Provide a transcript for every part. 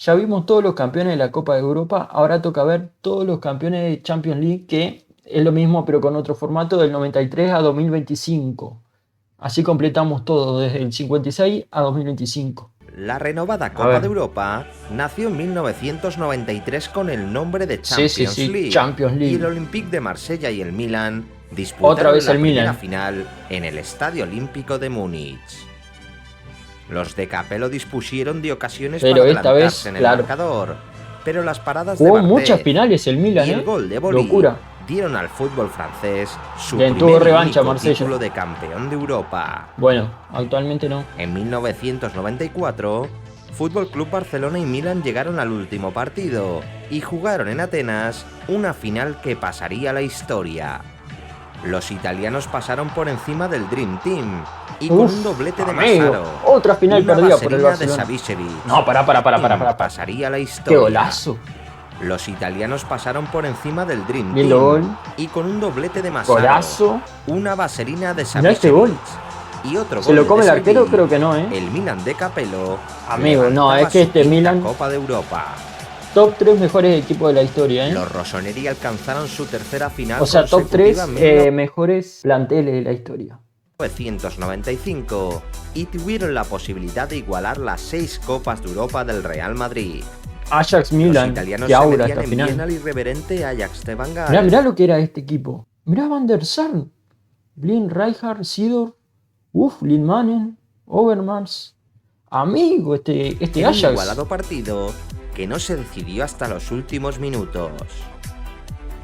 Ya vimos todos los campeones de la Copa de Europa, ahora toca ver todos los campeones de Champions League, que es lo mismo pero con otro formato, del 93 a 2025. Así completamos todo, desde el 56 a 2025. La renovada Copa de Europa nació en 1993 con el nombre de Champions League. Champions League. Y el Olympique de Marsella y el Milan disputaron la primera final en el Estadio Olímpico de Múnich. Los de Capello dispusieron de ocasiones para adelantarse en el marcador, pero las paradas de Bardet muchas finales el Milan, y el gol de Boli dieron al fútbol francés su primer título de campeón de Europa. Bueno, actualmente no. En 1994, Fútbol Club Barcelona y Milan llegaron al último partido y jugaron en Atenas una final que pasaría a la historia. Los italianos pasaron por encima del Dream Team y con un doblete de Massaro, otra final perdida por el Barcelona. De Savicevic, no, para. Pasaría a la historia. ¡Qué golazo! Los italianos pasaron por encima del Dream Team y con un doblete de Massaro, golazo, una vaselina de Savicevic este gol. Y otro gol. ¿Se lo come el arquero? Creo que no, El Milan de Capello. Amigo, no, es que este Milan, Copa de Europa. Top 3 mejores equipos de la historia, Los rossoneri alcanzaron su tercera final. O sea, top 3 mejores planteles de la historia. 1995 y tuvieron la posibilidad de igualar las 6 Copas de Europa del Real Madrid. Ajax Milan, que ahora esta final. Al irreverente Ajax de Van Gaal. Mirá lo que era este equipo. Mirá Van der Sar, Blind, Rijkaard, Seedorf, Lindmanen, Overmars. Amigo, este Ajax. Un igualado partido que no se decidió hasta los últimos minutos.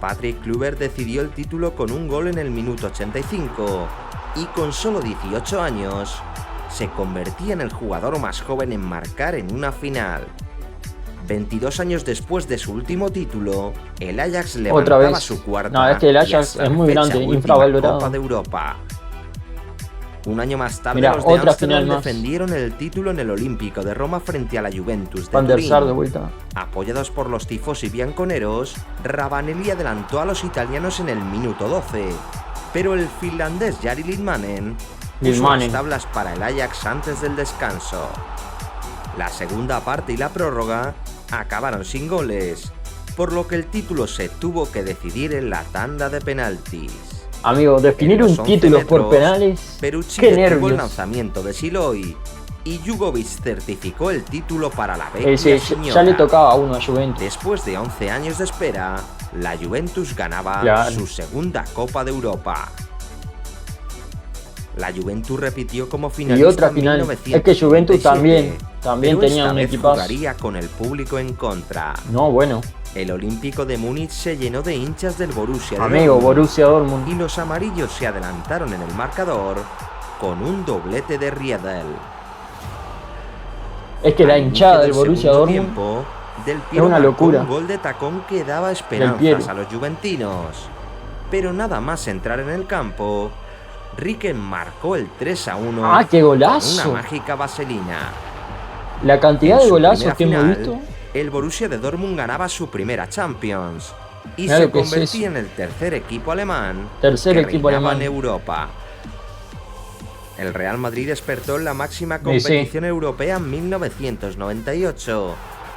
Patrick Kluivert decidió el título con un gol en el minuto 85 y con solo 18 años se convertía en el jugador más joven en marcar en una final. 22 años después de su último título, el Ajax levantaba su cuarta. No, es que el Ajax es muy grande, infravalorado. Copa de Europa. Un año más tarde, los de Amsterdam defendieron el título en el Olímpico de Roma frente a la Juventus de Turín. De vuelta. Apoyados por los tifosi bianconeros, Ravanelli adelantó a los italianos en el minuto 12, pero el finlandés Jari Lindmanen puso las tablas para el Ajax antes del descanso. La segunda parte y la prórroga acabaron sin goles, por lo que el título se tuvo que decidir en la tanda de penaltis. Amigo, definir un título por penales, qué nervios. El lanzamiento de Siloy y Jugovic certificó el título para la vecchia señora. Ya le tocaba a uno a Juventus. Después de 11 años de espera, la Juventus ganaba su segunda Copa de Europa. La Juventus repitió como finalista y otra final. En 1997, es que Juventus también tenía un equipazo. Jugaría con el público en contra. No, bueno. El Olímpico de Múnich se llenó de hinchas del Borussia Dortmund. Y los amarillos se adelantaron en el marcador con un doblete de Riedel. Es que la hinchada del Borussia Dortmund es una locura. Un gol de tacón que daba esperanzas a los juventinos. Pero nada más entrar en el campo, Ricken marcó el 3-1. ¡Ah, qué golazo! Con una mágica vaselina. La cantidad de golazos que hemos visto. El Borussia de Dortmund ganaba su primera Champions y se convertía en el tercer equipo alemán en Europa. El Real Madrid despertó en la máxima competición europea en 1998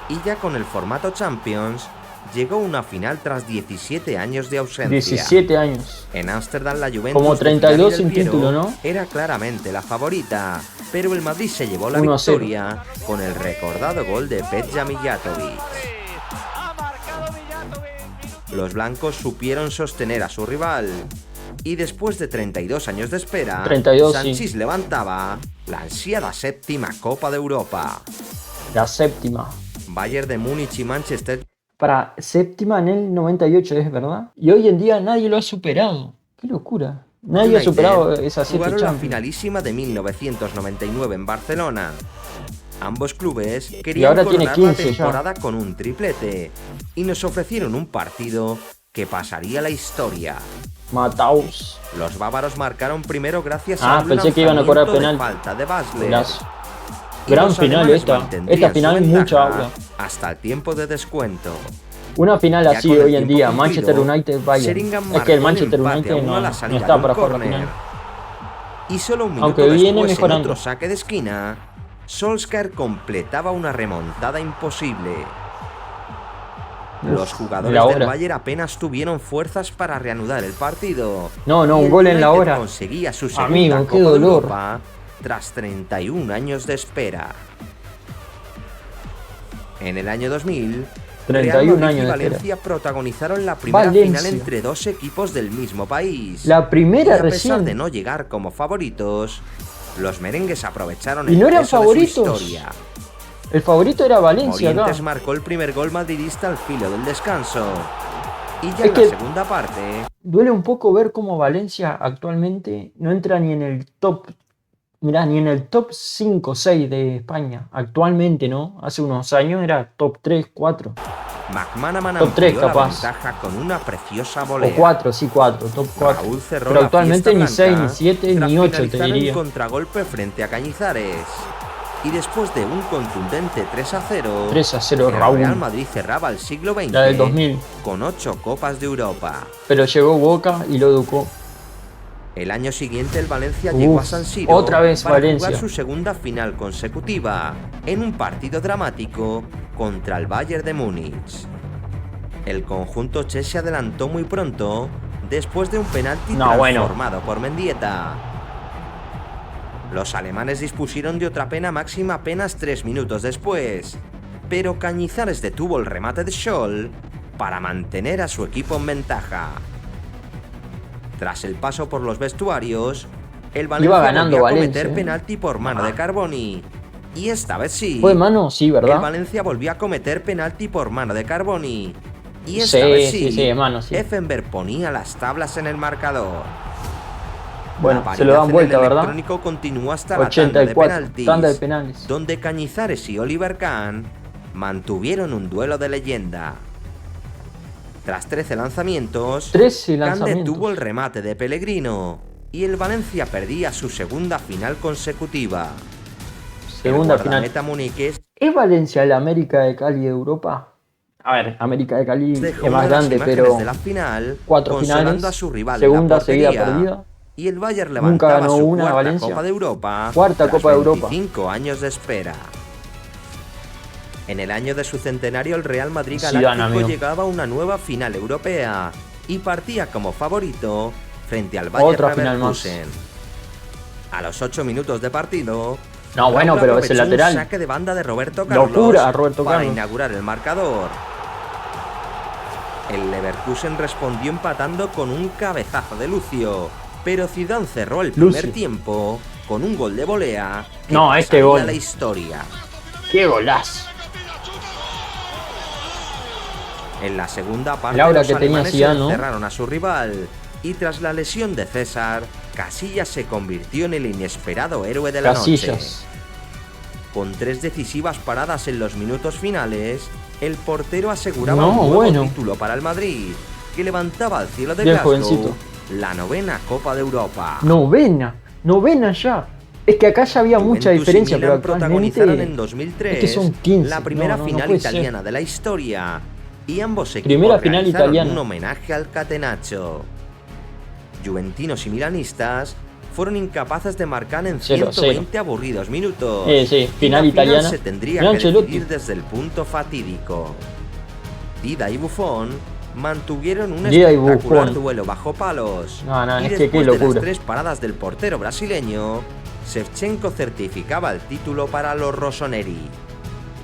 y ya con el formato Champions llegó a una final tras 17 años de ausencia. 17 años. En Ámsterdam la Juventus, como 32 sin título, ¿no? Era claramente la favorita, pero el Madrid se llevó la victoria con el recordado gol de Peja Mijatovic. Los blancos supieron sostener a su rival y después de 32 años de espera, Sanchís levantaba la ansiada séptima Copa de Europa. La séptima. Bayern de Múnich y Manchester. Para séptima en el 98, ¿es verdad? Y hoy en día nadie lo ha superado. ¡Qué locura! Nadie ha superado esa 7 Champions. Jugaron la finalísima de 1999 en Barcelona. Ambos clubes querían coronar la temporada con un triplete y nos ofrecieron un partido que pasaría a la historia. Mataos. Los bávaros marcaron primero gracias a un pensé que iban a cobrar penal. Falta de Basler. Gran final esta final es mucha agua. Hasta el tiempo de descuento. Una final así hoy en día, Manchester United Bayern. Es que el Manchester United no está para jugar la final. Y solo un Aunque minuto viene después, en mejorando. otro saque de esquina, Solskjaer completaba una remontada imposible. Los jugadores la del hora. Bayern apenas tuvieron fuerzas para reanudar el partido. No, y un el gol en la United hora. conseguía su segunda Amigo, Copa qué de dolor. Europa tras 31 años de espera. En el año 2000, 31 Real Madrid años y de Valencia protagonizaron la primera Valencia. final entre dos equipos del mismo país. La primera y a pesar recién. de no llegar como favoritos, los merengues aprovecharon ¿Y el no eran peso de su favoritos? historia. El favorito era Valencia acá. Morientes marcó el primer gol madridista al filo del descanso. Y ya Es en que- la segunda parte, Duele un poco ver cómo Valencia actualmente no entra ni en el top. Mirá, ni en el top 5 o 6 de España. Actualmente, ¿no? Hace unos años era top 3, 4. McManaman Top tres, amplió la capaz. ventaja con una preciosa O volea. 4, sí, 4, top 4. Raúl cerró Pero la actualmente ni fiesta 6, blanca ni 7, tras ni 8 te finalizar en diría. contragolpe frente a Cañizares. Y después de un contundente 3-0, 3-0 el Raúl. Real Madrid cerraba el siglo XX La del 2000. con 8 Copas de Europa. Pero llegó Boca y lo educó. El año siguiente el Valencia llegó a San Siro otra vez para Valencia. jugar su segunda final consecutiva en un partido dramático contra el Bayern de Múnich. El conjunto che se adelantó muy pronto después de un penalti transformado por Mendieta. Los alemanes dispusieron de otra pena máxima apenas 3 minutos después, pero Cañizares detuvo el remate de Scholl para mantener a su equipo en ventaja. Tras el paso por los vestuarios, el Valencia ganando volvió a cometer Valencia, penalti por mano de Carboni. Y esta vez sí. ¿Fue mano? Sí, El ¿verdad? Valencia volvió a cometer penalti por mano de Carboni. Y Sí, esta vez sí, sí, mano, sí. Effenberg ponía las tablas en el marcador. Bueno, La se lo dan paridad en vuelta, el ¿verdad? electrónico continuó hasta la tanda de 84, penaltis, tanda de penales. donde Cañizares y Oliver Kahn mantuvieron un duelo de leyenda. Tras 13 lanzamientos, 13 Kahn lanzamientos. detuvo el remate de Pellegrino y el Valencia perdía su segunda final consecutiva. Segunda el final. guardameta muniqués ¿Es Valencia la América de Cali de Europa? A ver, América de Cali dejó es más una de las grande, imágenes pero de la final, 4 consolando finales, a su rival segunda en la seguida portería, perdida. y el Bayern Nunca levantaba ganó su una, cuarta Valencia. Copa de Europa Cuarta tras Copa de Europa. 25 años de espera. En el año de su centenario, el Real Madrid Zidane, Galáctico amigo. llegaba a una nueva final europea y partía como favorito frente al Bayern Otra final más. Leverkusen. A los 8 minutos de partido, No, bueno, Raúl pero es el aprovechó lateral. un saque de banda de Roberto Carlos Locura, Roberto para Carlos. inaugurar el marcador. El Leverkusen respondió empatando con un cabezazo de Lucio, pero Zidane cerró el primer Lucio. tiempo con un gol de volea que No, este pasaría gol. a la historia. ¡Qué golazo! En la segunda parte, El aura los que tenía alemanes Zidane, ¿no? encerraron a su rival y tras la lesión de César, Casillas se convirtió en el inesperado héroe de la noche. Casillas. Con 3 decisivas paradas en los minutos finales, el portero aseguraba No, un nuevo bueno. título para el Madrid, que levantaba al cielo de Bien Glasgow jovencito. la 9ª Copa de Europa. Novena ya. Es que acá ya había mucha Juventus y diferencia, pero Milan protagonizaron en actualmente 2003 es que son 15. la primera No final puede ser. italiana de la historia y ambos equipos Primera final realizaron italiana. un homenaje al Catenaccio. Juventinos y milanistas fueron incapaces de marcar en 0-0. 120 aburridos minutos. Sí, y final la italiana. se tendría Mira que Ancelotti. decidir desde el punto fatídico. Dida y Buffon mantuvieron un Dida y espectacular Buffon. duelo bajo palos. No, y es que después qué de las locura. 3 paradas del portero brasileño, Shevchenko certificaba el título para los rossoneri.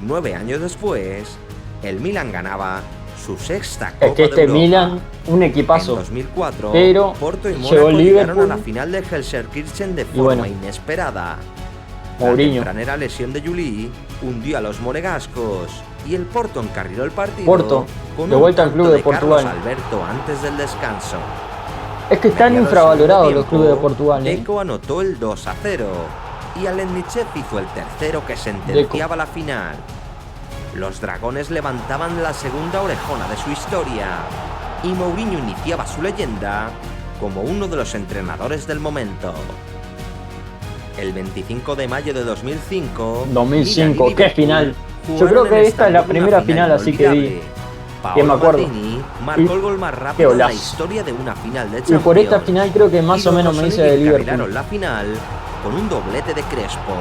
9 años después, el Milan ganaba su sexta Copa Es que este de Europa. Milan, un En equipazo. 2004, pero Porto y llegó Mónaco llegaron a Liverpool. la final de Gelsenkirchen de Y forma bueno. inesperada. La Mourinho. tempranera lesión de Juli hundió a los monegascos y el Porto encarriló el partido Porto, con de un vuelta al tanto club de Carlos Portugal. Alberto antes del descanso. Es que están Mediado el infravalorados segundo los clubes de tiempo, Portugal, ¿eh? Deco anotó el 2-0 y Alenichev hizo el tercero que sentenciaba la final. Los dragones levantaban la segunda orejona de su historia y Mourinho iniciaba su leyenda como uno de los entrenadores del momento. El 25 de mayo de 2005, 2005, Milan y qué Liverpool final. Yo jugaron creo que en esta es la Estambul una primera final final así que vi. inolvidable. Que me Paolo acuerdo. Maldini marcó el gol más qué rápido de la golazo. historia de una final de Y Champions. por esta final creo que más Y o los menos me dice rossoneri de Liverpool. encarrilaron la final con un doblete de Crespo.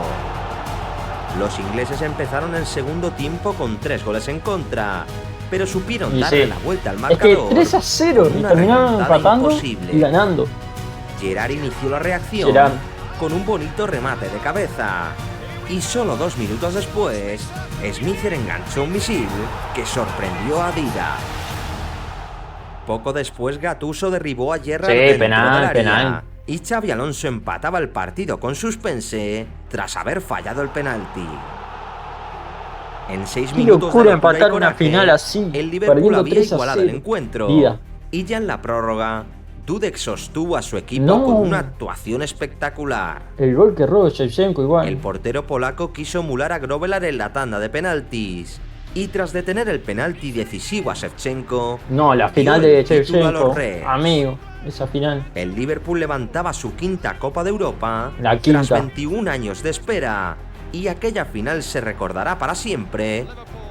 Los ingleses empezaron el segundo tiempo con 3 goles en contra, pero supieron Y darle sí. la vuelta al Es que marcador. 3-0 con y una terminaron remontada empatando imposible. y ganando. Gerrard inició la reacción Gerrard. con un bonito remate de cabeza. Y solo 2 minutos después, Smither enganchó un misil que sorprendió a Dida. Poco después, Gattuso derribó a Gerrard Sí, dentro penal, del área. penal. Y Xabi Alonso empataba el partido con suspense tras haber fallado el penalti. En 6 Qué minutos locura de locura y empatar una coraje, final así, el Liverpool perdiendo había 3-0. igualado el encuentro. Dida. Y ya en la prórroga, Dudek sostuvo a su equipo No. con una actuación espectacular. El gol que robó Shevchenko igual. El portero polaco quiso emular a Grovelar en la tanda de penaltis. Y tras detener el penalti decisivo a Shevchenko, No, la dio final el de título a los Shevchenko. Reds. Amigo, esa final. El Liverpool levantaba su quinta Copa de Europa La quinta. tras 21 años de espera. Y aquella final se recordará para siempre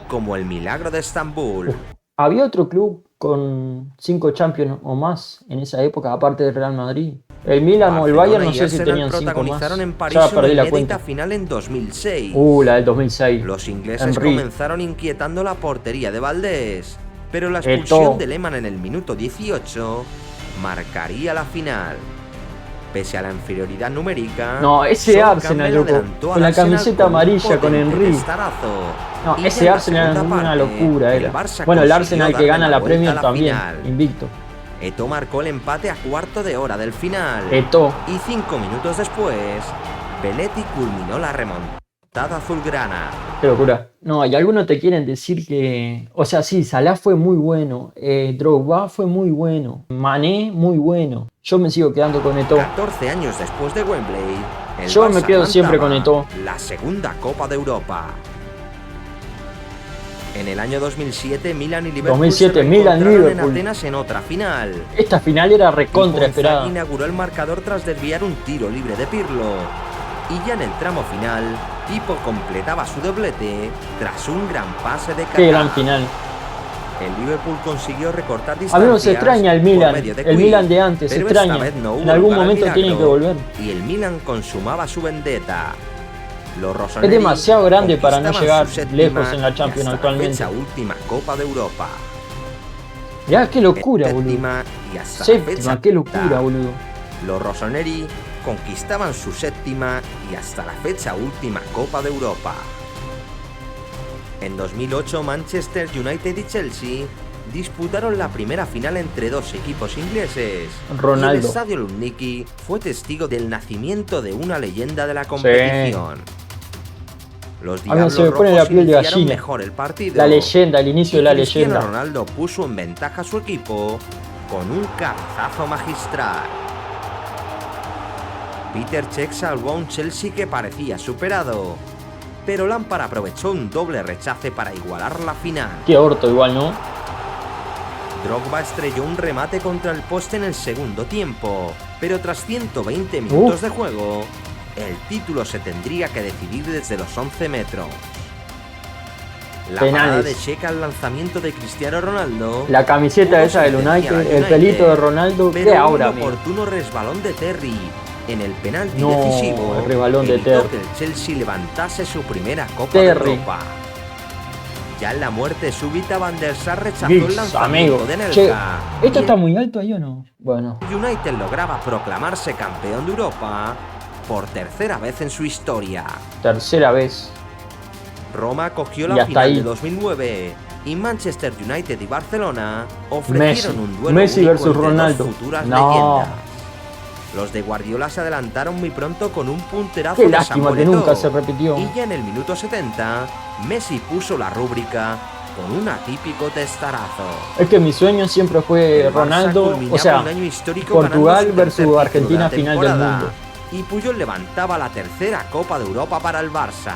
como el milagro de Estambul. Uf. Había otro club con 5 Champions o más en esa época, aparte del Real Madrid. El Milan o el Bayern, no y sé si Arsenal tenían 5 más. protagonizaron en París Ya una perdí la inédita cuenta. final en 2006. La del 2006. Los ingleses Henry. comenzaron inquietando la portería de Valdés, pero la Eto'o. expulsión de Lehmann en el minuto 18 marcaría la final. Pese a la inferioridad numérica, No, ese Sol Arsenal, Campbell loco, adelantó al con la Arsenal camiseta con un amarilla, con potente Henry. testarazo. No, Y ya ese en la Arsenal era segunda una parte, locura. el Era. Barça Bueno, el consiguió Arsenal que darle gana la vuelta a Premier la también, final. invicto. Eto'o marcó el empate a cuarto de hora del final. Eto'o. Y 5 minutos después, Belletti culminó la remontada azulgrana. Qué locura. No, y algunos te quieren decir que... O sea, sí, Salah fue muy bueno. Drogba fue muy bueno. Mané, muy bueno. Yo me sigo quedando con Eto'o. 14 años después de Wembley, el Yo me Barça quedo siempre con levantaba Eto'o. la segunda Copa de Europa. En el año 2007, Milan y Liverpool 2007, se Milan, reencontraron en Liverpool. Atenas en otra final. Esta final era recontra Inzaghi esperada. inauguró el marcador tras desviar un tiro libre de Pirlo. Y ya en el tramo final, Pipo completaba su doblete tras un gran pase de Kaká. Qué gran final. El Liverpool consiguió recortar A distancias. mí no se extraña el por Milan. medio de El Quick, Milan de antes, se pero esta extraña. vez no hubo En algún lugar al momento milagro, tienen que volver. Y el Milan consumaba su vendetta. Los Es rossoneri demasiado grande para no conquistaban llegar su séptima lejos en la y Champions hasta la actualmente. fecha última Copa de Europa. Mirá qué locura, boludo. Séptima y hasta la Séptima, fecha qué locura, quinta. boludo. Los rossoneri conquistaban su séptima y hasta la fecha última Copa de Europa. En 2008, Manchester United y Chelsea disputaron la primera final entre dos equipos ingleses. Ronaldo. Y el estadio Luzhniki fue testigo del nacimiento de una leyenda de la competición. Los A mí Diablos se me pone la Rojos piel de iniciaron gallina. mejor el partido. La leyenda, el inicio de la Cristiano leyenda. Ronaldo puso en ventaja a su equipo con un cabezazo magistral. Peter Cech salvó a un Chelsea que parecía superado, pero Lampard aprovechó un doble rechace para igualar la final. Qué orto igual, ¿no? Drogba estrelló un remate contra el poste en el segundo tiempo, pero tras 120 minutos de juego, el título se tendría que decidir desde los 11 metros. La parada de Checa al lanzamiento de Cristiano Ronaldo. La camiseta pudo esa del sentenciar United, al el pelito de Ronaldo, pero qué un aura, amigo. oportuno resbalón de Terry en el penalti No, decisivo el resbalón de evitó Terry. que el Chelsea levantase su primera Copa Terry. de Europa. Ya en la muerte súbita, Van der Sar rechazó Giggs, el lanzamiento amigo. de Nelka. Che, y ¿esto el está muy alto ahí o no? Bueno. United lograba proclamarse campeón de Europa por tercera vez en su historia. Tercera vez. Roma cogió Y la hasta final ahí. de 2009 y Manchester United y Barcelona Messi. ofrecieron un duelo Messi único versus entre Ronaldo. dos futuras No. leyendas. Los de Guardiola se adelantaron muy pronto con un punterazo Qué de lástima Samuel que nunca Eto'o. se repitió. Y ya en el minuto 70, Messi puso la rúbrica con un atípico testarazo. Es que mi sueño siempre fue El Barça Ronaldo, culminaba o sea, un año histórico Portugal ganando su versus tercer título Argentina de la final del temporada. mundo. Y Puyol levantaba la tercera Copa de Europa para el Barça.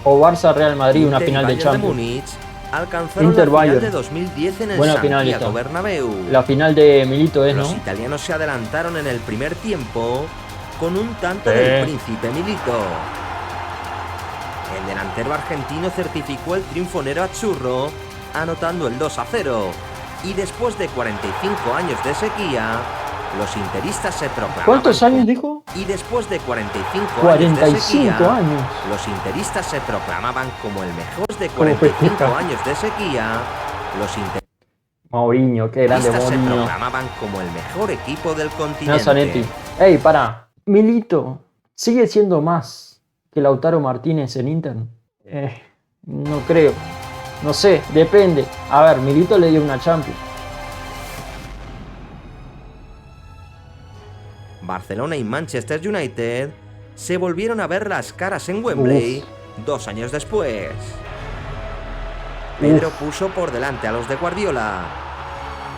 O Barça Real Madrid, una Inter y final de Bayern Champions. Múnich alcanzaron Inter la final Bayern. de 2010 en el Buena final Santiago esta. Bernabéu. La final de Milito es, ¿no? Los italianos se adelantaron en el primer tiempo con un tanto Sí. del príncipe Milito. El delantero argentino certificó el triunfo nero azzurro, anotando el 2-0. Y después de 45 años de sequía, los interistas se proclamaban... ¿Cuántos años dijo? Y después de 45 años de 45 sequía, años. los interistas se proclamaban como el mejor de ¿Cómo 45 festeja? años de sequía. Los interistas Mourinho, qué grande se Mourinho. proclamaban como el mejor equipo del No, continente. Zanetti. Ey, pará. Milito, ¿sigue siendo más que Lautaro Martínez en Inter? No creo. No sé, depende. A ver, Milito le dio una Champions. Barcelona y Manchester United se volvieron a ver las caras en Wembley 2 años después. Pedro puso por delante a los de Guardiola,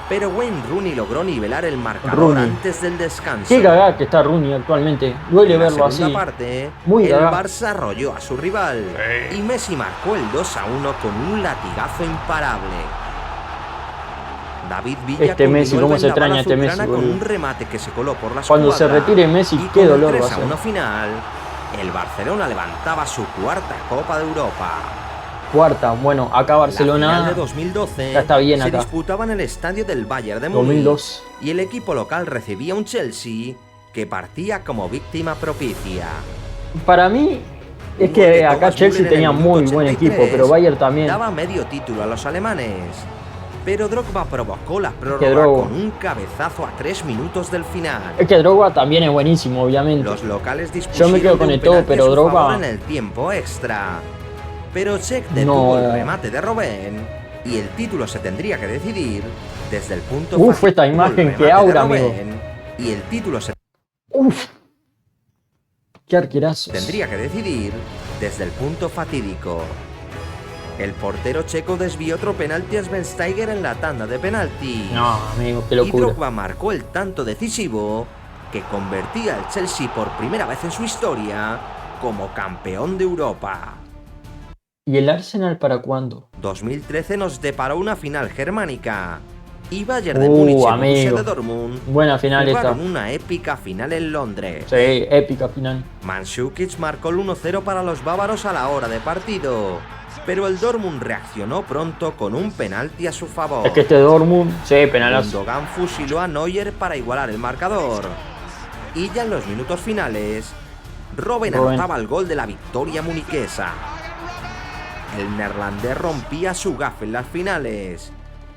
pero Wayne Rooney logró nivelar el marcador Rooney. antes del descanso. Qué cagada que está Rooney actualmente. Duele En la verlo segunda así. parte, Muy el cagada. Barça arrolló a su rival y Messi marcó el 2-1 con un latigazo imparable. David Villa Este Messi, culminó cómo el se vendaval extraña este azulgrana Messi, con boludo. un remate que se coló por la Cuando se escuadra. retire Messi, Y qué con dolor el va a 3-1 ser. final, el Barcelona levantaba su cuarta Copa de Europa. Cuarta, bueno, acá La final Barcelona. de 2012 ya está bien se acá. disputaba en el estadio del Bayern de Múnich 2002. y el equipo local recibía un Chelsea que partía como víctima propicia. Para mí, es Un gol que de acá Thomas Chelsea Müller en tenía el muy minuto buen 83 equipo, pero Bayern también. Daba medio título a los alemanes, pero Drogba provocó la prórroga Drogba. con un cabezazo a 3 minutos del final. Es que Drogba también es buenísimo, obviamente. Los locales Yo me dispusieron quedo con de un el todo, penalti pero a su Drogba- favor en el tiempo extra. Pero Cech detuvo No. el remate de Robben y el título se tendría que decidir desde el punto Uf, fatídico esta del imagen, remate qué de aura, Robben, amigo. y el título se Uf. Qué arquerazos. tendría que decidir desde el punto fatídico. El portero checo desvió otro penalti a Schweinsteiger en la tanda de penalti. No, amigo, qué Y locura. Drogba marcó el tanto decisivo que convertía al Chelsea por primera vez en su historia como campeón de Europa. ¿Y el Arsenal para cuándo? 2013 nos deparó una final germánica y Bayern de Múnich y Borussia amigo. de Dortmund Buena final esta. jugaron una épica final en Londres. Sí, épica final. Mandzukic marcó el 1-0 para los bávaros a la hora de partido, pero el Dortmund reaccionó pronto con un penalti a su favor. Es que este Dortmund, sí, penalazo. Gundogan fusiló a Neuer para igualar el marcador. Y ya en los minutos finales, Robben anotaba el gol de la victoria muniquesa. El neerlandés rompía su gafe en las finales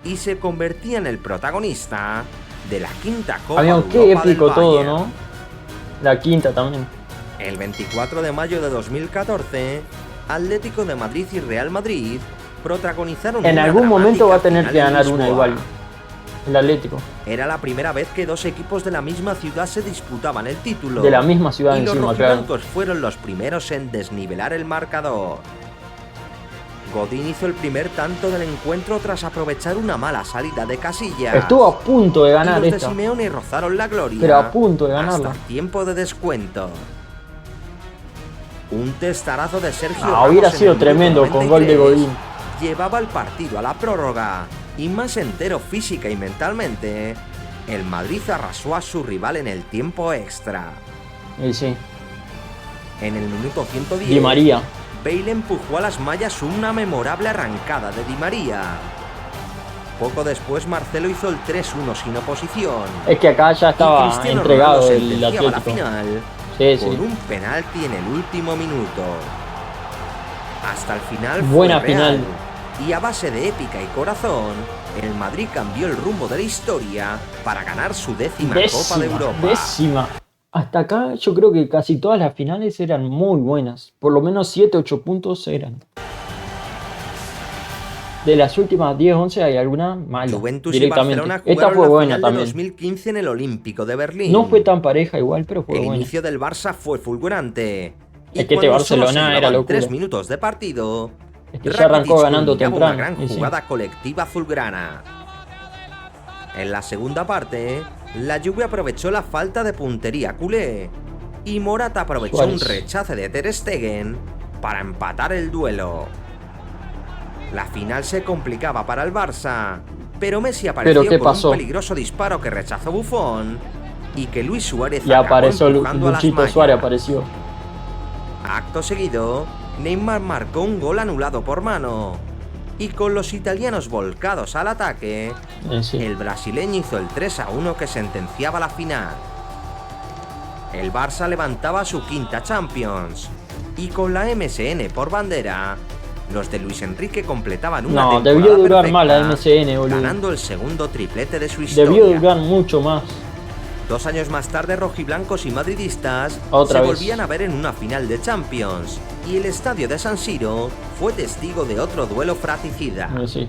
y se convertía en el protagonista de la quinta Copa Amigo, de qué Europa del épico todo, Bayern. ¿no? La quinta también. El 24 de mayo de 2014, Atlético de Madrid y Real Madrid protagonizaron En una algún momento va a dramática tener que final en ganar una Lisboa. igual. El Atlético. Era la primera vez que dos equipos de la misma ciudad se disputaban el título. De la misma ciudad y los encima, claro. rojiblancos fueron los primeros en desnivelar el marcador. Godín hizo el primer tanto del encuentro tras aprovechar una mala salida de Casillas. Estuvo a punto de ganar y los esta. de Simeone rozaron la gloria. Pero a punto de ganarla. Hasta tiempo de descuento. Un testarazo de Sergio Ah, Ramos hubiera en sido el tremendo minuto con gol de 93 Godín. llevaba el partido a la prórroga y más entero física y mentalmente, el Madrid arrasó a su rival en el tiempo extra. Y sí. En el minuto 110, Di María. Bale empujó a las mallas una memorable arrancada de Di María. Poco después Marcelo hizo el 3-1 sin oposición. Es que acá ya Y estaba Cristiano entregado Ronaldo el sentenciaba la Atlético. final Sí, con sí. un penalti en el último minuto. Hasta el final fue Buena real. final. Y a base de épica y corazón, el Madrid cambió el rumbo de la historia para ganar su décima Copa de Europa. Décima. Hasta acá yo creo que casi todas las finales eran muy buenas. Por lo menos 7-8 puntos eran. De las últimas 10-11 hay alguna mala. Juventus y Directamente. Barcelona Esta jugaron fue la buena final de también. 2015 en el Olímpico de Berlín. No fue tan pareja igual, pero fue El buena. inicio del Barça fue fulgurante. Y Es que este cuando solo Barcelona se era llevaban locura. 3 minutos de partido, Es que ya arrancó Rakitic ganando culminaba temprano. una gran y sí. jugada colectiva azulgrana. En la segunda parte, la Juve aprovechó la falta de puntería culé y Morata aprovechó Suárez. un rechace de Ter Stegen para empatar el duelo. La final se complicaba para el Barça, pero Messi apareció ¿Pero qué con pasó? un peligroso disparo que rechazó Buffon y que Luis Suárez Y acabó apareció empujando a las Luchito mallas. Suárez, apareció. Acto seguido, Neymar marcó un gol anulado por mano. Y con los italianos volcados al ataque, Sí. el brasileño hizo el 3-1 que sentenciaba la final. El Barça levantaba su quinta Champions. Y con la MSN por bandera, los de Luis Enrique completaban una temporada debió durar perfecta, más la MSN, boludo. ganando el segundo triplete de su historia. Debió durar mucho más. 2 años más tarde, rojiblancos y madridistas Otra se vez. volvían a ver en una final de Champions, y el estadio de San Siro fue testigo de otro duelo fratricida. Sí.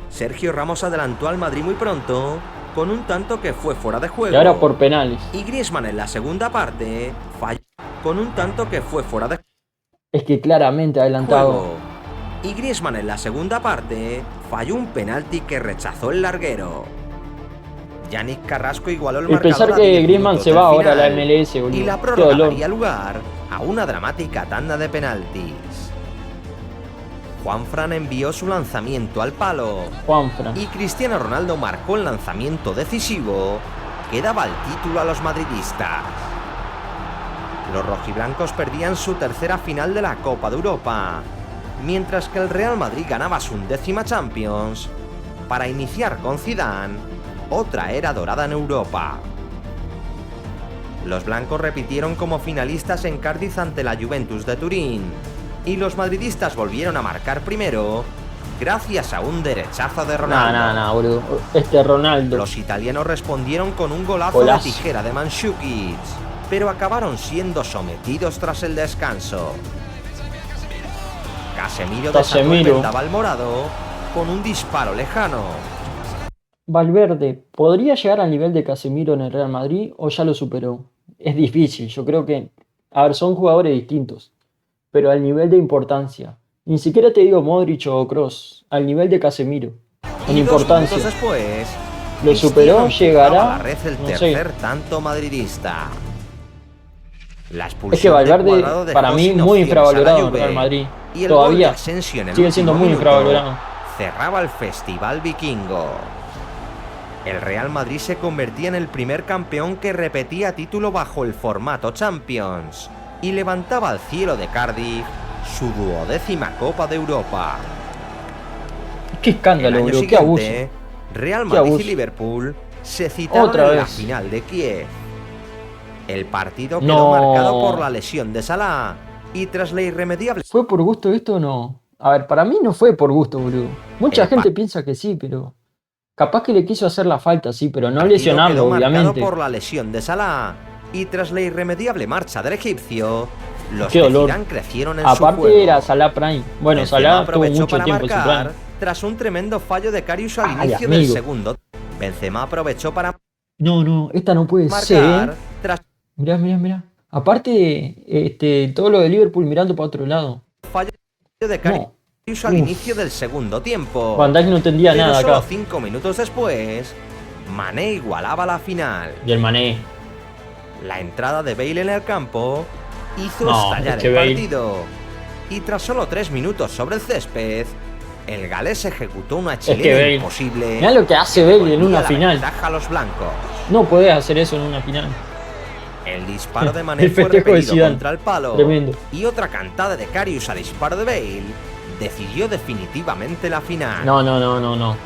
Sergio Ramos adelantó al Madrid muy pronto, con un tanto que fue fuera de juego. Y ahora por penales. Y Griezmann en la segunda parte falló con un tanto que fue fuera de Es que claramente adelantado. juego. Y Griezmann en la segunda parte falló un penalti que rechazó el larguero. Yannick Carrasco igualó el Y marcador pensar a que 10 Griezmann minutos se del va ahora a la final, MLS, boludo. y la Qué prórroga dolor. daría lugar a una dramática tanda de penaltis. Juanfran envió su lanzamiento al palo Juanfran. y Cristiano Ronaldo marcó el lanzamiento decisivo que daba el título a los madridistas. Los rojiblancos perdían su tercera final de la Copa de Europa, mientras que el Real Madrid ganaba su 11ª Champions para iniciar con Zidane otra era dorada en Europa. Los blancos repitieron como finalistas en Cardiff ante la Juventus de Turín, y los madridistas volvieron a marcar primero gracias a un derechazo de Ronaldo. No, boludo. Ronaldo. Los italianos respondieron con un golazo Golazo. de tijera de Mandzukic, pero acabaron siendo sometidos tras el descanso. Casemiro desató el Casemiro. vendaval morado con un disparo lejano. Valverde, ¿podría llegar al nivel de Casemiro en el Real Madrid o ya lo superó? Es difícil, yo creo que... A ver, son jugadores distintos, pero al nivel de importancia. Ni siquiera te digo Modric o Kroos, al nivel de Casemiro. En Y 2 importancia. minutos después, ¿Lo superó? Cristiano ¿Llegará? empujaba a la red el No sé. tercer tanto madridista. La Es que expulsión de Valverde, Cuadrado dejó para mí, sin muy opciones a la infravalorado en Juve, Real Madrid. y el Todavía gol de Asensio en el sigue siendo último muy minuto infravalorado. cerraba el festival vikingo. El Real Madrid se convertía en el primer campeón que repetía título bajo el formato Champions y levantaba al cielo de Cardiff su 12ª Copa de Europa. Qué El escándalo, año boludo, qué abuso. siguiente, Real Qué Madrid y abuso. Liverpool se citaron Otra en la vez. final de Kiev. El partido quedó No. marcado por la lesión de Salah y tras la irremediable... ¿Fue por gusto esto o no? A ver, para mí no fue por gusto, boludo. Mucha El gente piensa que sí, pero... Capaz que le quiso hacer la falta, sí, pero no partido lesionarlo, quedó marcado obviamente. por la lesión de Salah y tras la irremediable marcha del egipcio, los Qué de dolor. Zidane crecieron en su Aparte juego. era Salah Prime. Bueno, Benzema Salah tuvo aprovechó mucho para tiempo en su marcar Prime. tras un tremendo fallo de Karius al Ay, inicio del amigo. segundo. Benzema aprovechó para No, esta no puede marcar ser. tras Mirá. Aparte, todo lo de Liverpool mirando para otro lado. fallo de Karius No. al Uf. inicio del segundo tiempo. Van Dijk no entendía Pero nada solo acá. 5 minutos después, Mané igualaba la final. Y el Mané. La entrada de Bale en el campo hizo No, estallar es que el Bale- partido. Y tras solo 3 minutos sobre el césped, el galés ejecutó una que chilena Bale- imposible. Mirá lo que hace Bale en Volvía una la final. ventaja a los blancos. No podés hacer eso en una final. El disparo de Mané El fue festejo de repelido Zidane. contra el palo. Tremendo. Y otra cantada de Karius al disparo de Bale decidió definitivamente la final. No.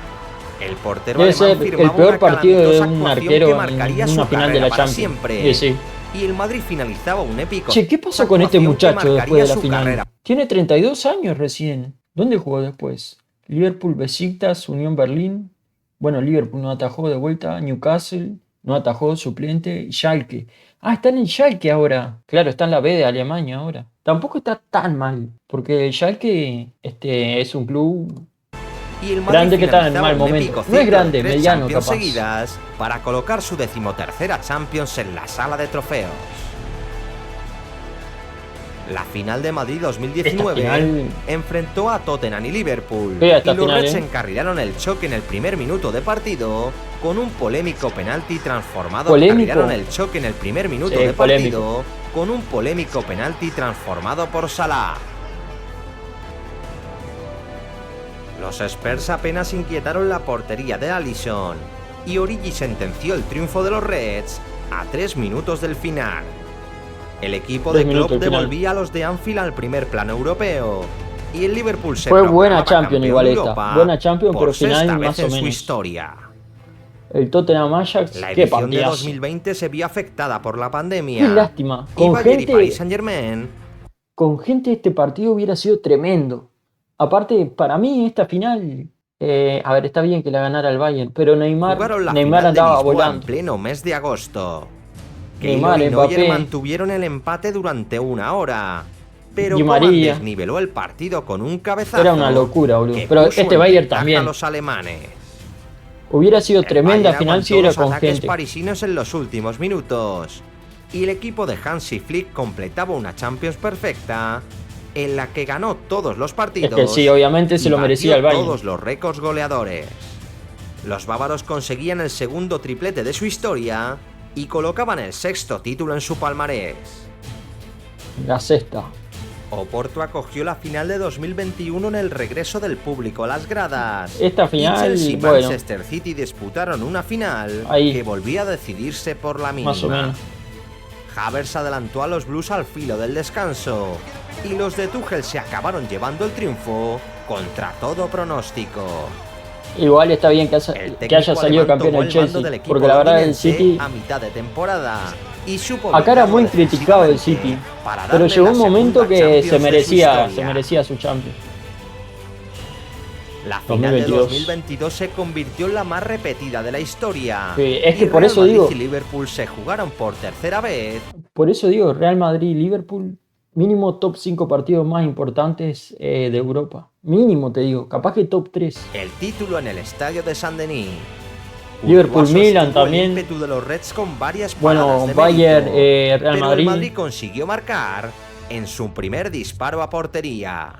El portero Debe alemán ser el firmaba peor una partido de calamitosa un actuación arquero que en marcaría una su final de carrera la para Champions. siempre. Sí. Y el Madrid finalizaba un épico. Che, ¿qué pasó con este actuación que muchacho después marcaría de la su final? carrera. Tiene 32 años recién. ¿Dónde jugó después? Liverpool, Besiktas, Unión Berlín. Bueno, Liverpool no atajó de vuelta. Newcastle no atajó, suplente. Y Schalke. Ah, está en el Schalke ahora. Claro, está en la B de Alemania ahora. Tampoco está tan mal. Porque el Schalke es un club Y el Madrid grande que está en finalizaba mal un momento. épico No es ciclo de grande, 3 mediano Champions capaz. seguidas para colocar su 13ª Champions en la sala de trofeos. La final de Madrid 2019 Esta final- enfrentó a Tottenham y Liverpool. Fea esta Y los final, Reds ¿eh? encarrilaron el choque en el primer minuto de partido con un polémico penalti transformado. ¿Polémico? Encarrilaron el choque en el primer minuto Sí, de polémico. partido con un polémico penalti transformado por Salah. Los Spurs apenas inquietaron la portería de Alisson y Origi sentenció el triunfo de los Reds a 3 minutos del final. El equipo 3 de minutos Klopp del final. devolvía a los de Anfield al primer plano europeo Y el Liverpool se Fue buena proclamaba Champions campeón igual de esta. Europa Buena Champions, pero por sexta final vez más o en su menos. historia. El Tottenham Ajax, La qué edición de partidazo. 2020 se vio afectada por la Qué pandemia. lástima. Y Bayern y Paris Saint-Germain Con gente este partido hubiera sido tremendo. Aparte, para mí esta final, a ver, está bien que la ganara el Bayern, pero Neymar jugaron la andaba final de Lisboa en volando. pleno mes de agosto. Neymar, Keylor y Neuer Mbappé, mantuvieron el empate durante una hora. Pero Di Coman María. desniveló el partido con un cabezazo. Era una locura, boludo. que Pero puso este en Bayern ventaja también. a los alemanes. Hubiera sido El tremenda Bayern final si aguantó era los con ataques gente. parisinos en los últimos minutos. Y el equipo de Hansi Flick completaba una Champions perfecta en la que ganó todos los partidos. Es que sí, obviamente se y lo merecía el batió Bayern. todos los récords goleadores. Los bávaros conseguían el segundo triplete de su historia y colocaban el sexto título en su palmarés. La sexta. Oporto acogió la final de 2021 en el regreso del público a las gradas. Esta final, y Chelsea y bueno, Manchester City disputaron una final ahí, que volvía a decidirse por la mínima. más o menos. Havertz adelantó a los Blues al filo del descanso y los de Tuchel se acabaron llevando el triunfo contra todo pronóstico. Igual está bien que haya salido alemán campeón tomó el el mando Chelsea, del equipo porque la verdad el londinense City, a mitad de temporada y supo acá era brillar muy criticado el City, para pero darle llegó la un momento segunda que Champions se de su merecía historia. su Champions. La final 2022. de 2022 se convirtió en la más repetida de la historia. Sí, es que Y por Real eso Madrid digo, y Liverpool se jugaron por tercera vez Real Madrid y Liverpool, mínimo top 5 partidos más importantes de Europa. Mínimo te digo, capaz que top 3. el título en el estadio de Saint-Denis. Liverpool, Courtois Milan sostuvo también. el ímpetu de los Reds con varias paradas Bueno, de Bayern, mérito, Real pero Madrid. el Madrid consiguió marcar en su primer disparo a portería.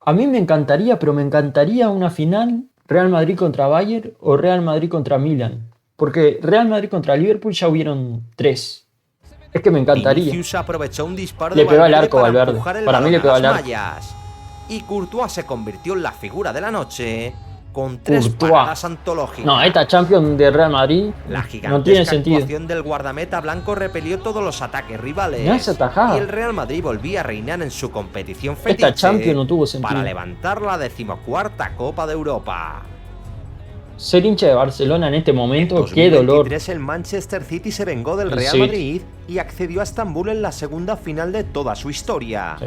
A mí me encantaría, pero me encantaría una final Real Madrid contra Bayern o Real Madrid contra Milan. Porque Real Madrid contra Liverpool ya hubieron 3. Es que me encantaría. Vinicius aprovechó un disparo Le de pegó al Valverde arco para Valverde. empujar el Para mí balón le a pegó las al arco. mallas. Y Courtois se convirtió en la figura de la noche con 3 Courtois. paradas antológicas. No, esta Champions de Real Madrid La no gigantesca tiene sentido. actuación del guardameta blanco repelió todos los ataques rivales. Mirá esa tajada. Y el Real Madrid volvía a reinar en su competición fetiche Esta Champions no tuvo sentido. para levantar la 14ª Copa de Europa. Ser hincha de Barcelona en este momento, En qué dolor. 2023 el Manchester City se vengó del El Real City. Madrid y accedió a Estambul en la segunda final de toda su historia. Sí.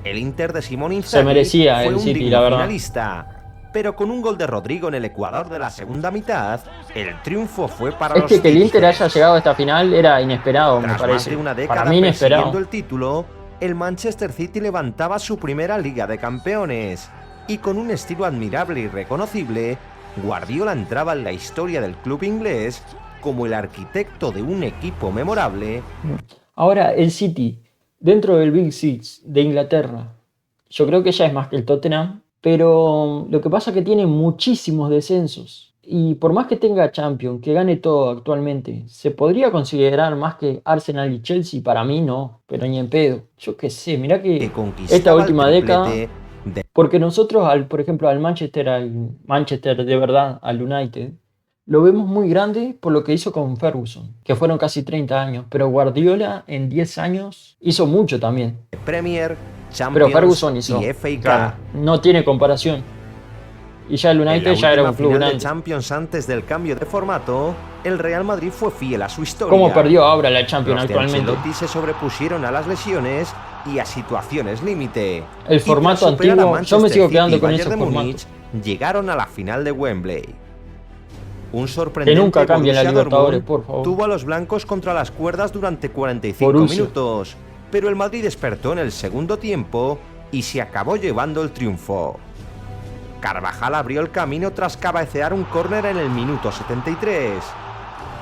El Inter de Simone Inzaghi merecía fue el un City, digno la verdad. finalista, pero con un gol de Rodrigo en el Ecuador de la segunda mitad, el triunfo fue para Es los que el Inter Citizens. haya llegado a esta final era inesperado, me Tras más parece. de una década Para mí inesperado. persiguiendo el título, el Manchester City levantaba su primera Liga de Campeones y con un estilo admirable y reconocible, Guardiola entraba en la historia del club inglés como el arquitecto de un equipo memorable. Ahora, el City, dentro del Big Six de Inglaterra, yo creo que ya es más que el Tottenham, pero lo que pasa es que tiene muchísimos descensos. Y por más que tenga Champions, que gane todo actualmente, ¿se podría considerar más que Arsenal y Chelsea? Para mí no, pero ni en pedo. Yo qué sé, mirá que que conquistaba esta última el década, triplete de porque nosotros, por ejemplo, al Manchester de verdad, al United, lo vemos muy grande por lo que hizo con Ferguson, que fueron casi 30 años, pero Guardiola en 10 años hizo mucho también. Premier, Pero Champions Ferguson hizo, y FA Cup. claro, no tiene comparación. Y ya el En United la ya era última un club final de grande. Champions antes del cambio de formato, el Real Madrid fue fiel a su historia. ¿Cómo perdió ahora la Champions Los de actualmente? Ancelotti se sobrepusieron a las lesiones y a situaciones límite. El Y formato tras superar a antiguo, yo me Manchester sigo City quedando y con Bayern ese de formato. Múnich, llegaron a la final de Wembley. Un sorprendente Que nunca cambie la Borussia Libertadores, Dortmund por favor. tuvo a los blancos contra las cuerdas durante 45 Borussia. minutos, pero el Madrid despertó en el segundo tiempo y se acabó llevando el triunfo. Carvajal abrió el camino tras cabecear un córner en el minuto 73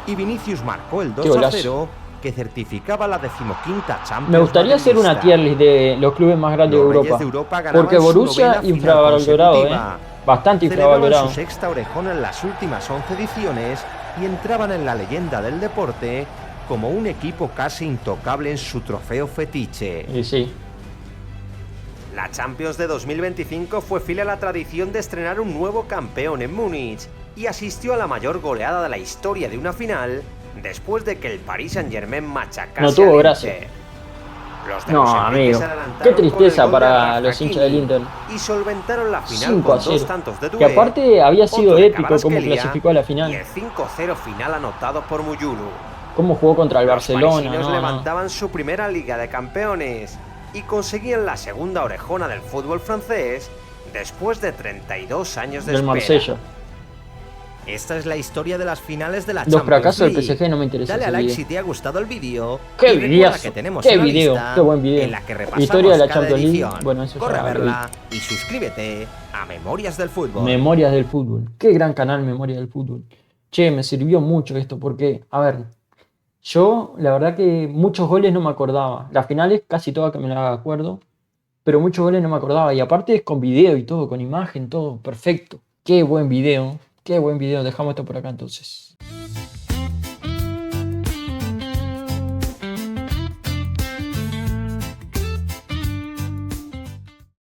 y Vinicius marcó el Qué 2-0 que certificaba la 15ª Champions. Me gustaría hacer una madridista. tier list de los clubes más grandes de Los Reyes Europa. de Europa ganaban Porque su Borussia novena final infravalorado, consecutiva. bastante Celebraban infravalorado. su sexta orejón en las últimas 11 ediciones y entraban en la leyenda del deporte como un equipo casi intocable en su trofeo fetiche. Y sí, La Champions de 2025 fue fiel a la tradición de estrenar un nuevo campeón en Múnich y asistió a la mayor goleada de la historia de una final después de que el Paris Saint-Germain machacase No tuvo al gracia. Inter. Los de No, Luis Enrique amigo. se Qué adelantaron con el tristeza gol de para Rafa los hinchas del Hakimi Inter. y solventaron la final 5 a con 2 0. tantos de Que Doué, aparte había sido otro de épico cómo Kvaratskhelia clasificó a la y final. el 5-0 final anotado por Muyulu. Cómo jugó contra el Los Barcelona. parisinos No, no. levantaban su primera Liga de Campeones y conseguían la segunda orejona del fútbol francés después de 32 años de Del espera. Marsella. Esta es la historia de las finales de la Los Champions fracasos del League. PSG no me interesa Dale a ese like video. si te ha gustado el vídeo. ¡Qué y recuerda videazo! que tenemos ¡Qué una video! lista ¡Qué buen video! en la que repasamos Historia de la cada Champions League. edición. Bueno, eso Corre ya a lo vi. verla y suscríbete a Memorias del Fútbol. Memorias del Fútbol. Qué gran canal Memorias del Fútbol. Che, me sirvió mucho esto porque, a ver, yo la verdad que muchos goles no me acordaba. Las finales casi todas que me las acuerdo, pero muchos goles no me acordaba. Y aparte es con video y todo, con imagen, todo perfecto. Qué buen video. Qué buen video. Dejamos esto por acá entonces.